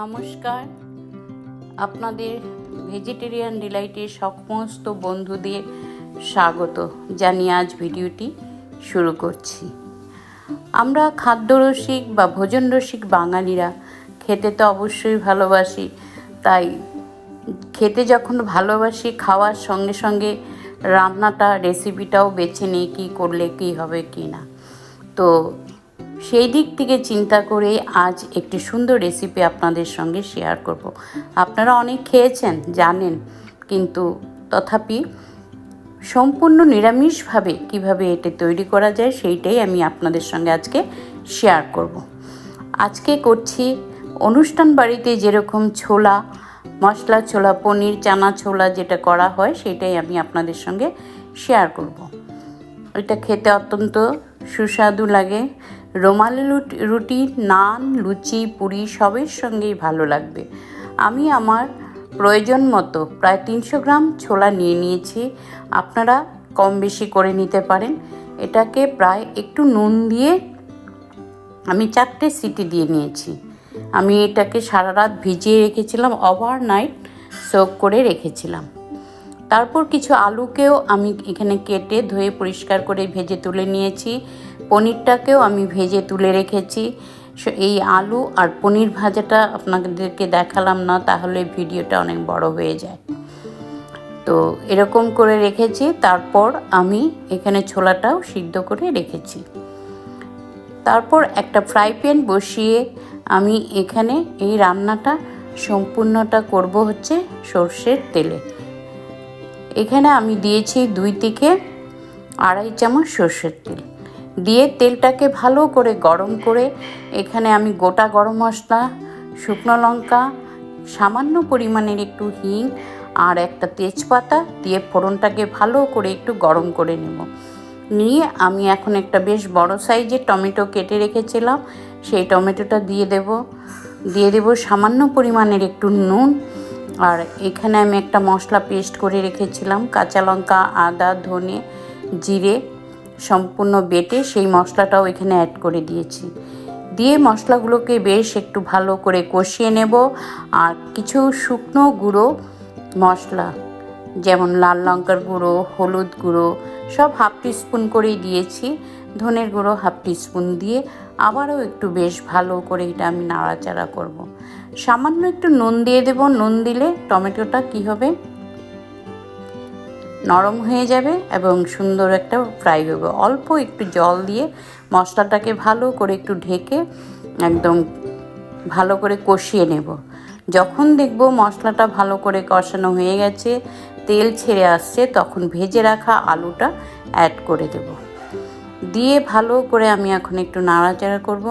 নমস্কার, আপনাদের ভেজিটেরিয়ান ডিলাইটের সমস্ত বন্ধুদের স্বাগত জানিয়ে আজ ভিডিওটি শুরু করছি। আমরা খাদ্যরসিক বা ভোজনরসিক বাঙালিরা খেতে তো অবশ্যই ভালোবাসি। তাই খেতে যখন ভালোবাসি, খাওয়ার সঙ্গে সঙ্গে রান্নাটা রেসিপিটাও বেছে নিই কী করলে কী হবে কি না। তো সেই দিক থেকে চিন্তা করে আজ একটি সুন্দর রেসিপি আপনাদের সঙ্গে শেয়ার করব। আপনারা অনেক খেয়েছেন জানেন, কিন্তু তথাপি সম্পূর্ণ নিরামিষভাবে কিভাবে এটা তৈরি করা যায় সেইটাই আমি আপনাদের সঙ্গে আজকে শেয়ার করব। আজকে করছি অনুষ্ঠান বাড়িতে যেরকম ছোলা, মশলা ছোলা, পনির, চানা ছোলা যেটা করা হয় সেটাই আমি আপনাদের সঙ্গে শেয়ার করব। এটা খেতে অত্যন্ত সুস্বাদু লাগে। রুমালি রুটি, নান, লুচি, পুরি সবের সঙ্গেই ভালো লাগবে। আমি আমার প্রয়োজন মতো প্রায় 300 গ্রাম ছোলা নিয়ে নিয়েছি। আপনারা কম বেশি করে নিতে পারেন। এটাকে প্রায় একটু নুন দিয়ে আমি 4টে সিটি দিয়ে নিয়েছি। আমি এটাকে সারা রাত ভিজিয়ে রেখেছিলাম, ওভারনাইট সোক করে রেখেছিলাম। তারপর কিছু আলুকেও আমি এখানে কেটে ধুয়ে পরিষ্কার করে ভেজে তুলে নিয়েছি। পনিরটাকেও আমি ভেজে তুলে রেখেছি। এই আলু আর পনির ভাজাটা আপনাদেরকে দেখালাম না, তাহলে ভিডিওটা অনেক বড় হয়ে যায়। তো এরকম করে রেখেছি। তারপর আমি এখানে ছোলাটাও সিদ্ধ করে রেখেছি। তারপর একটা ফ্রাই প্যান বসিয়ে আমি এখানে এই রান্নাটা সম্পূর্ণটা করব হচ্ছে সর্ষের তেলে। এখানে আমি দিয়েছি 2 থেকে আড়াই চামচ সর্ষের তেল দিয়ে তেলটাকে ভালো করে গরম করে এখানে আমি গোটা গরম মশলা, শুকনো লঙ্কা, সামান্য পরিমাণের একটু হিং আর একটা তেজপাতা দিয়ে ফোড়নটাকে ভালো করে একটু গরম করে নেব। নিয়ে আমি এখন একটা বেশ বড় সাইজের টমেটো কেটে রেখেছিলাম, সেই টমেটোটা দিয়ে দেব সামান্য পরিমাণের একটু নুন। আর এখানে আমি একটা মশলা পেস্ট করে রেখেছিলাম, কাঁচা লঙ্কা, আদা, ধনে, জিরে সম্পূর্ণ বেটে সেই মশলাটাও এখানে অ্যাড করে দিয়েছি। দিয়ে মশলাগুলোকে বেশ একটু ভালো করে কষিয়ে নেব। আর কিছু শুকনো গুঁড়ো মশলা যেমন লাল লঙ্কার গুঁড়ো, হলুদ গুঁড়ো সব হাফ টিস্পুন করেই দিয়েছি, ধনের গুঁড়ো হাফ টিস্পুন দিয়ে আবারও একটু বেশ ভালো করে এটা আমি নাড়াচাড়া করব। সামান্য একটু নুন দিয়ে দেব। নুন দিলে টমেটোটা কী হবে, নরম হয়ে যাবে এবং সুন্দর একটা ফ্রাই হবে। অল্প একটু জল দিয়ে মশলাটাকে ভালো করে একটু ঢেকে একদম ভালো করে কষিয়ে নেব। যখন দেখব মশলাটা ভালো করে কষানো হয়ে গেছে, তেল ছেড়ে আসছে, তখন ভেজে রাখা আলুটা অ্যাড করে দেব। দিয়ে ভালো করে আমি এখন একটু নাড়াচাড়া করব।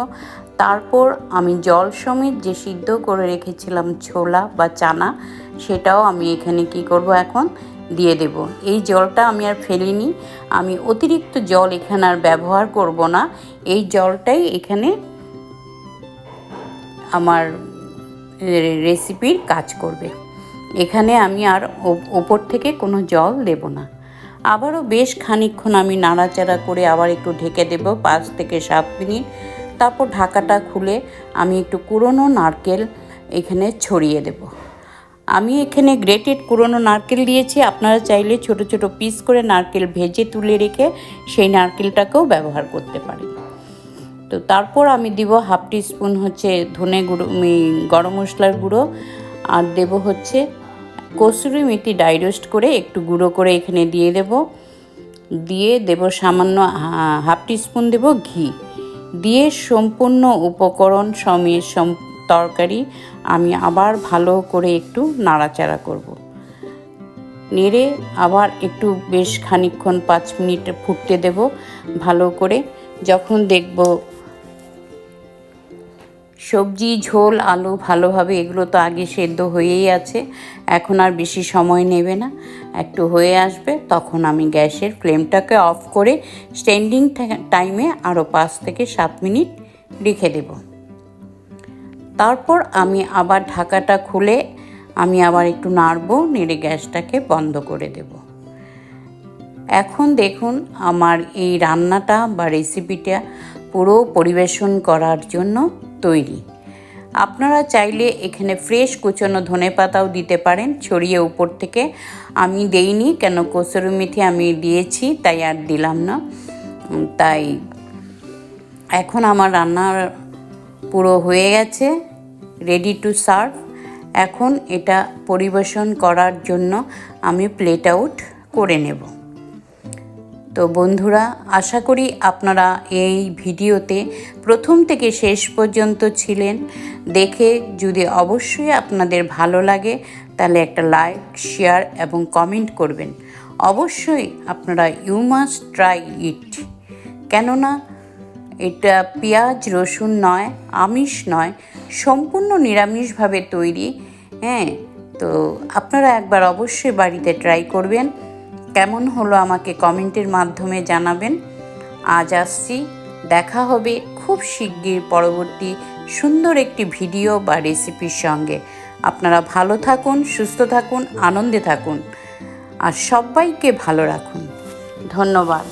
তারপর আমি জল সমেত যে সিদ্ধ করে রেখেছিলাম ছোলা বা চানা, সেটাও আমি এখানে কি করব, এখন দিয়ে দেব। এই জলটা আমি আর ফেলিনি, আমি অতিরিক্ত জল এখানে আর ব্যবহার করব না। এই জলটাই এখানে আমার রেসিপির কাজ করবে। এখানে আমি আর ওপর থেকে কোনো জল দেব না। আবারও বেশ খানিকক্ষণ আমি নাড়াচাড়া করে আবার একটু ঢেকে দেব 5 থেকে 7 মিনিট। তারপর ঢাকাটা খুলে আমি একটু কুড়োনো নারকেল এখানে ছড়িয়ে দেব। আমি এখানে গ্রেটেড কুড়োনো নারকেল দিয়েছি। আপনারা চাইলে ছোট ছোট পিস করে নারকেল ভেজে তুলে রেখে সেই নারকেলটাকেও ব্যবহার করতে পারেন। তো তারপর আমি দিব হাফ টিস্পুন হচ্ছে ধনে গুঁড়ো, গরম মশলার গুঁড়ো, আর দেব হচ্ছে কসুরি মেথি ডাই রোস্ট করে একটু গুঁড়ো করে এখানে দিয়ে দেব সামান্য হাফ টিস্পুন দেব ঘি। দিয়ে সম্পূর্ণ উপকরণ সমেত তরকারি আমি আবার ভালো করে একটু নাড়াচাড়া করব। নেড়ে আবার একটু বেশ খানিকক্ষণ 5 মিনিট ফুটতে দেব ভালো করে। যখন দেখব সবজি, ঝোল, আলু ভালোভাবে, এগুলো তো আগে সেদ্ধ হয়েই আছে, এখন আর বেশি সময় নেবে না, একটু হয়ে আসবে, তখন আমি গ্যাসের ফ্লেমটাকে অফ করে স্ট্যান্ডিং টাইমে আরও 5 থেকে 7 মিনিট রেখে দেব। তারপর আমি আবার ঢাকাটা খুলে আমি আবার একটু নাড়বো, নেড়ে গ্যাসটাকে বন্ধ করে দেব। এখন দেখুন আমার এই রান্নাটা বা রেসিপিটা পুরো পরিবেশন করার জন্য তৈরি। আপনারা চাইলে এখানে ফ্রেশ কুচনো ধনেপাতাও দিতে পারেন ছড়িয়ে উপর থেকে। আমি দেইনি, কেন কসুরি মেথি আমি দিয়েছি তাই আর দিলাম না। তাই এখন আমার রান্নার পুরো হয়ে গেছে, রেডি টু সার্ভ। এখন এটা পরিবেশন করার জন্য আমি প্লেট আউট করে নেব। তো বন্ধুরা, আশা করি আপনারা এই ভিডিওতে প্রথম থেকে শেষ পর্যন্ত ছিলেন। দেখে যদি অবশ্যই আপনাদের ভালো লাগে তাহলে একটা লাইক, শেয়ার এবং কমেন্ট করবেন। অবশ্যই আপনারা ইউ মাস্ট ট্রাই ইট, কেননা এটা পেঁয়াজ রসুন নয়, আমিষ নয়, সম্পূর্ণ নিরামিষভাবে তৈরি। তো আপনারা একবার অবশ্যই বাড়িতে ট্রাই করবেন। কেমন হলো আমাকে কমেন্টের মাধ্যমে জানাবেন। আজ আসছি, দেখা হবে খুব শিগগির পরবর্তী সুন্দর একটি ভিডিও বা রেসিপির সঙ্গে। আপনারা ভালো থাকুন, সুস্থ থাকুন, আনন্দে থাকুন আর সবাইকে ভালো রাখুন। ধন্যবাদ।